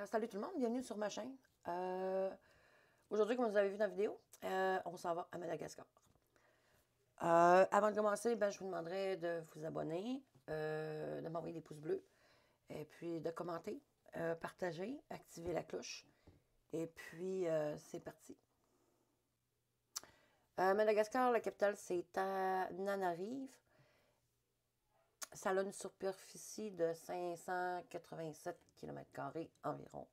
Salut tout le monde, bienvenue sur ma chaîne. Aujourd'hui, comme vous avez vu dans la vidéo, on s'en va à Madagascar. Avant de commencer, je vous demanderai de vous abonner, de m'envoyer des pouces bleus, et puis de commenter, partager, activer la cloche. Et puis, c'est parti. Madagascar, la capitale, c'est Antananarivo. Ça a une superficie de 587 km² environ.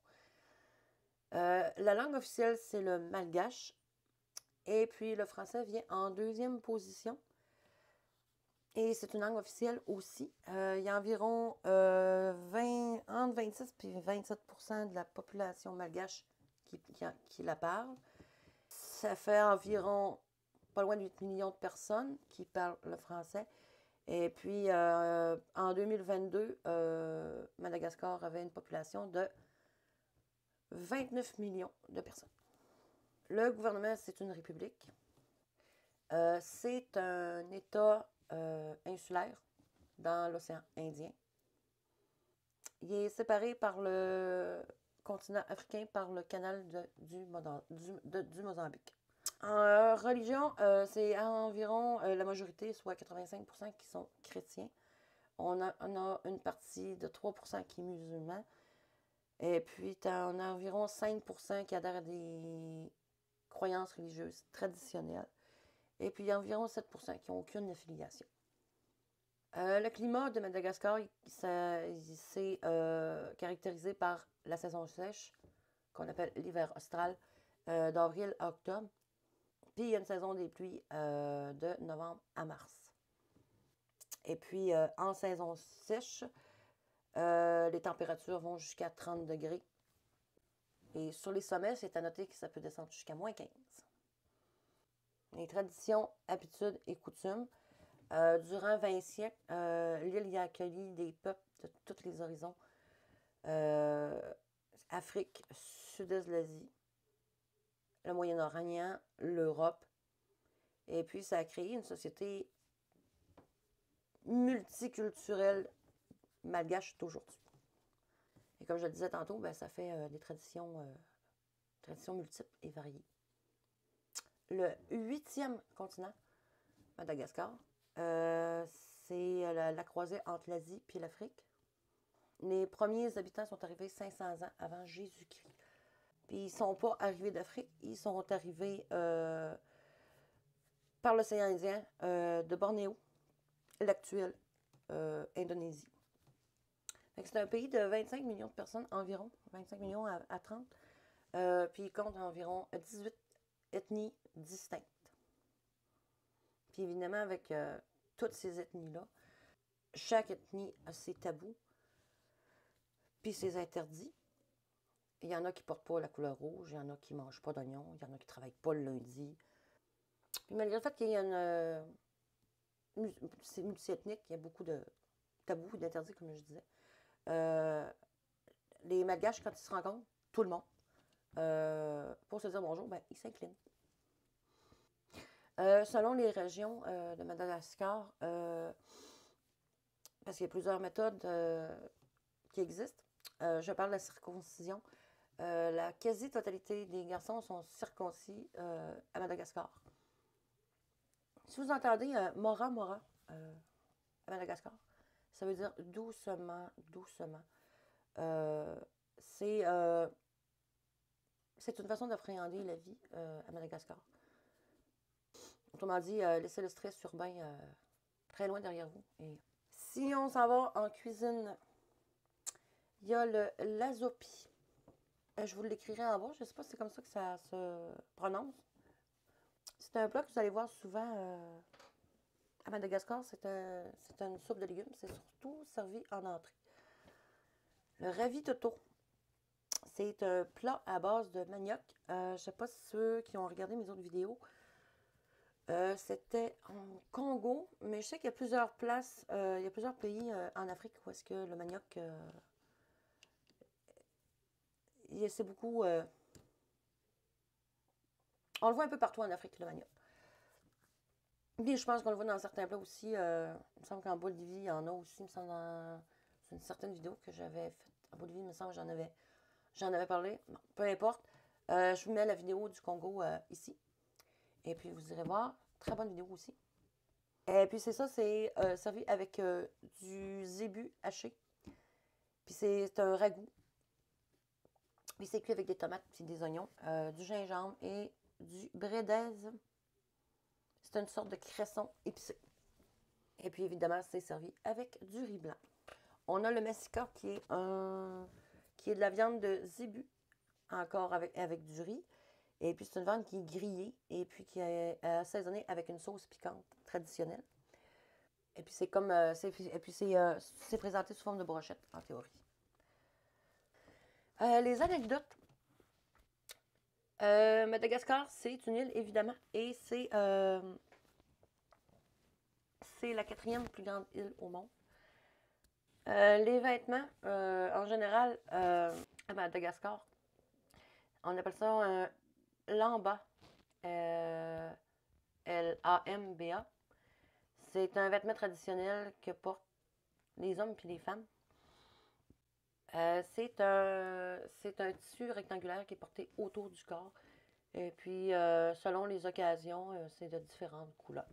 La langue officielle, c'est le malgache. Et puis, le français vient en deuxième position. Et c'est une langue officielle aussi. Il y a environ entre 26 et 27% de la population malgache qui la parle. Ça fait environ pas loin de 8 millions de personnes qui parlent le français. Et puis, en 2022, Madagascar avait une population de 29 millions de personnes. Le gouvernement, c'est une république. C'est un État insulaire dans l'océan Indien. Il est séparé par le continent africain par le canal du Mozambique. En religion, c'est environ la majorité, soit 85% qui sont chrétiens. On a une partie de 3% qui est musulman. Et puis, on a environ 5% qui adhèrent à des croyances religieuses traditionnelles. Et puis, il y a environ 7% qui n'ont aucune affiliation. Le climat de Madagascar, c'est caractérisé par la saison sèche, qu'on appelle l'hiver austral, d'avril à octobre. Puis, il y a une saison des pluies de novembre à mars. Et puis, en saison sèche, les températures vont jusqu'à 30 degrés. Et sur les sommets, c'est à noter que ça peut descendre jusqu'à moins 15. Les traditions, habitudes et coutumes. Durant 20 siècles, l'île y a accueilli des peuples de tous les horizons. Afrique, Sud-Est de l'Asie, le Moyen-Orient, l'Europe. Et puis, ça a créé une société multiculturelle malgache d'aujourd'hui. Et comme je le disais tantôt, ça fait des traditions multiples et variées. Le 8e continent, Madagascar, c'est la croisée entre l'Asie et l'Afrique. Les premiers habitants sont arrivés 500 ans avant Jésus-Christ. Puis ils ne sont pas arrivés d'Afrique, ils sont arrivés par l'océan Indien de Bornéo, l'actuelle Indonésie. C'est un pays de 25 millions de personnes environ, 25 millions à 30. Puis il compte environ 18 ethnies distinctes. Puis évidemment, avec toutes ces ethnies-là, chaque ethnie a ses tabous, puis ses interdits. Il y en a qui ne portent pas la couleur rouge, il y en a qui ne mangent pas d'oignons, il y en a qui ne travaillent pas le lundi. Puis malgré le fait qu'il y a c'est multi-ethnique, il y a beaucoup de tabous et d'interdits, comme je disais. Les Malgaches, quand ils se rencontrent, tout le monde, pour se dire bonjour, ils s'inclinent. Selon les régions de Madagascar, parce qu'il y a plusieurs méthodes qui existent, je parle de la circoncision. La quasi-totalité des garçons sont circoncis à Madagascar. Si vous entendez Mora Mora à Madagascar, ça veut dire doucement, doucement. C'est une façon d'appréhender la vie à Madagascar. Autrement dit, laissez le stress urbain très loin derrière vous. Et si on s'en va en cuisine, il y a le lazopi. Je vous l'écrirai en bas. Je ne sais pas si c'est comme ça que ça se prononce. C'est un plat que vous allez voir souvent à Madagascar. C'est une soupe de légumes. C'est surtout servi en entrée. Le ravitoto. C'est un plat à base de manioc. Je ne sais pas si ceux qui ont regardé mes autres vidéos, c'était en Congo, mais je sais qu'il y a plusieurs places, il y a plusieurs pays en Afrique où est-ce que le manioc, c'est beaucoup, on le voit un peu partout en Afrique, le manioc. Puis je pense qu'on le voit dans certains plats aussi, il me semble qu'en Bolivie, il y en a aussi, il me semble dans une certaine vidéo que j'avais faite en Bolivie, il me semble que j'en avais J'en avais parlé. Bon, peu importe. Je vous mets la vidéo du Congo ici. Et puis, vous irez voir. Très bonne vidéo aussi. Et puis, c'est ça, c'est servi avec du zébu haché. Puis, c'est un ragoût. Puis, c'est cuit avec des tomates et des oignons, du gingembre et du braise. C'est une sorte de cresson épicé. Et puis, évidemment, c'est servi avec du riz blanc. On a le massika qui est de la viande de zébu, encore avec du riz. Et puis, c'est une viande qui est grillée et puis qui est assaisonnée avec une sauce piquante traditionnelle. Et puis, c'est comme. C'est présenté sous forme de brochette, en théorie. Les anecdotes. Madagascar, c'est une île, évidemment, et c'est la 4e plus grande île au monde. Les vêtements, en général, à Madagascar, on appelle ça un lamba. L-A-M-B-A. C'est un vêtement traditionnel que portent les hommes et les femmes. C'est un tissu rectangulaire qui est porté autour du corps. Et puis, selon les occasions, c'est de différentes couleurs.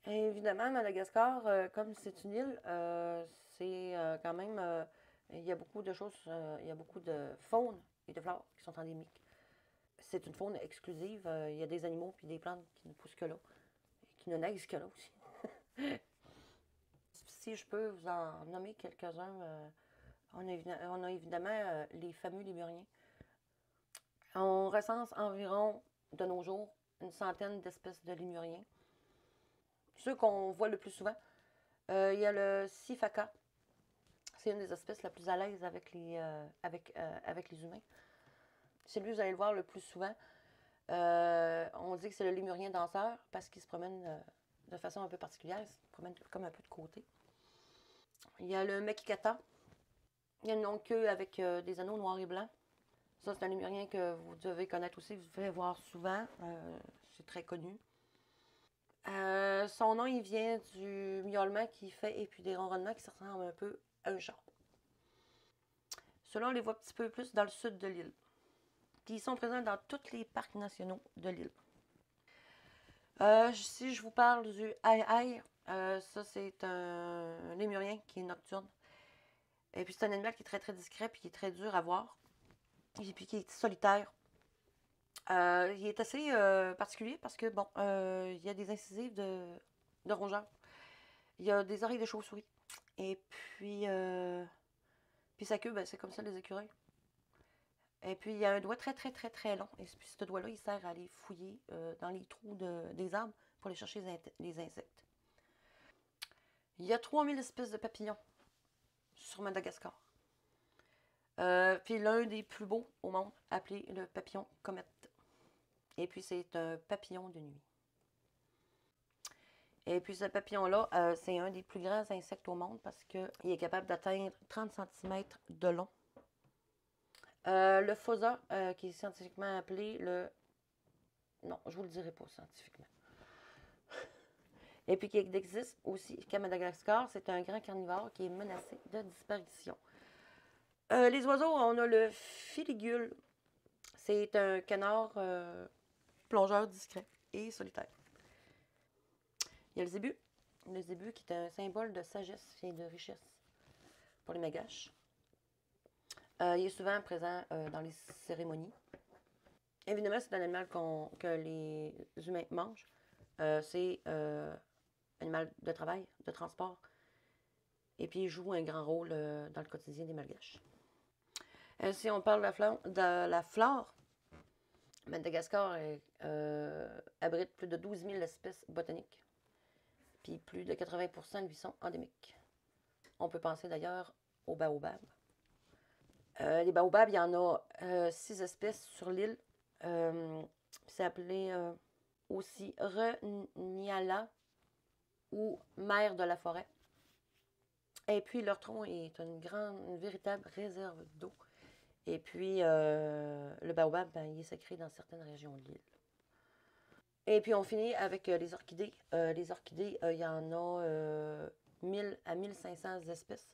Et évidemment, Madagascar, comme c'est une île, c'est quand même... il y a beaucoup de choses, il y a beaucoup de faune et de flore qui sont endémiques. C'est une faune exclusive. Il y a des animaux et des plantes qui ne poussent que là. Et qui ne naissent que là aussi. Si je peux vous en nommer quelques-uns, on a évidemment les fameux lémuriens. On recense environ, de nos jours, une centaine d'espèces de lémuriens. Ceux qu'on voit le plus souvent, il y a le sifaka. C'est une des espèces la plus à l'aise avec les humains. C'est lui, vous allez le voir le plus souvent. On dit que c'est le lémurien danseur parce qu'il se promène de façon un peu particulière. Il se promène comme un peu de côté. Il y a le Makikata. Il y a une longue queue avec des anneaux noirs et blancs. Ça, c'est un lémurien que vous devez connaître aussi. Vous devez voir souvent. C'est très connu. Son nom, il vient du miaulement qu'il fait et puis des ronronnements qui se ressemblent un peu à un chat. Ceux-là, on les voit un petit peu plus dans le sud de l'île. Puis ils sont présents dans tous les parcs nationaux de l'île. Si je vous parle du aïe-aïe, ça c'est un lémurien qui est nocturne. Et puis c'est un animal qui est très très discret puis qui est très dur à voir. Et puis qui est solitaire. Il est assez particulier parce que, bon, il y a des incisives de rongeurs. Il y a des oreilles de chauve-souris. Et puis, sa queue, ben, c'est comme ça les écureuils. Et puis, il y a un doigt très, très, très, très long. Et puis, ce doigt-là, il sert à aller fouiller dans les trous des arbres pour aller chercher les insectes. Il y a 3000 espèces de papillons sur Madagascar. Puis, l'un des plus beaux au monde, appelé le papillon comète. Et puis, c'est un papillon de nuit. Et puis, ce papillon-là, c'est un des plus grands insectes au monde parce qu'il est capable d'atteindre 30 cm de long. Le fossa, qui est scientifiquement appelé le... Non, je ne vous le dirai pas scientifiquement. Et puis, qui existe aussi qu'à Madagascar, c'est un grand carnivore qui est menacé de disparition. Les oiseaux, on a le filigule. C'est un canard plongeur discret et solitaire. Il y a le zébu. Le zébu qui est un symbole de sagesse et de richesse pour les Malgaches. Il est souvent présent dans les cérémonies. Évidemment, c'est un animal que les humains mangent. C'est un animal de travail, de transport. Et puis, il joue un grand rôle dans le quotidien des Malgaches. Si on parle de la flore, Madagascar abrite plus de 12 000 espèces botaniques. Puis plus de 80% lui sont endémiques. On peut penser d'ailleurs aux baobabs. Les baobabs, il y en a 6 espèces sur l'île. C'est appelé aussi Reniala ou mère de la forêt. Et puis leur tronc est une véritable réserve d'eau. Et puis le baobab, ben, il est sacré dans certaines régions de l'île. Et puis on finit avec les orchidées. Les orchidées, il y en a 1000 à 1500 espèces.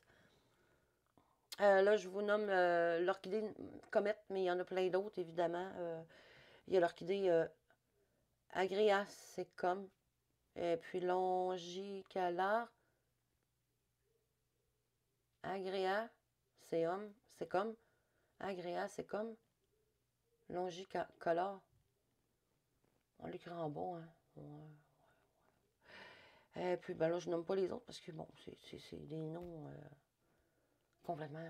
Là, je vous nomme l'orchidée comète, mais il y en a plein d'autres, évidemment. Il y a l'orchidée agréacecum, et puis longicalaire, agréacecum, agréacecum, longicolore. On l'écrit en bon, hein. Ouais. Et puis, ben là, je nomme pas les autres parce que, bon, c'est des noms complètement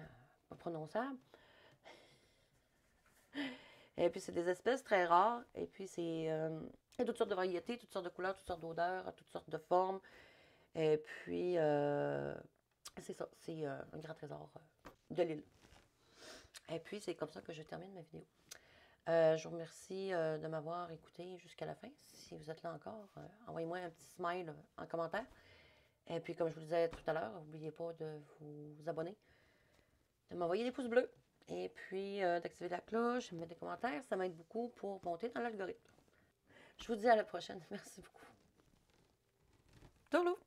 pas prononçables. Et puis, c'est des espèces très rares. Et puis, il y a toutes sortes de variétés, toutes sortes de couleurs, toutes sortes d'odeurs, toutes sortes de formes. Et puis, c'est ça, c'est un grand trésor de l'île. Et puis, c'est comme ça que je termine ma vidéo. Je vous remercie de m'avoir écouté jusqu'à la fin. Si vous êtes là encore, envoyez-moi un petit smile en commentaire. Et puis, comme je vous disais tout à l'heure, n'oubliez pas de vous abonner, de m'envoyer des pouces bleus. Et puis, d'activer la cloche, de mettre des commentaires. Ça m'aide beaucoup pour monter dans l'algorithme. Je vous dis à la prochaine. Merci beaucoup. Tourlou!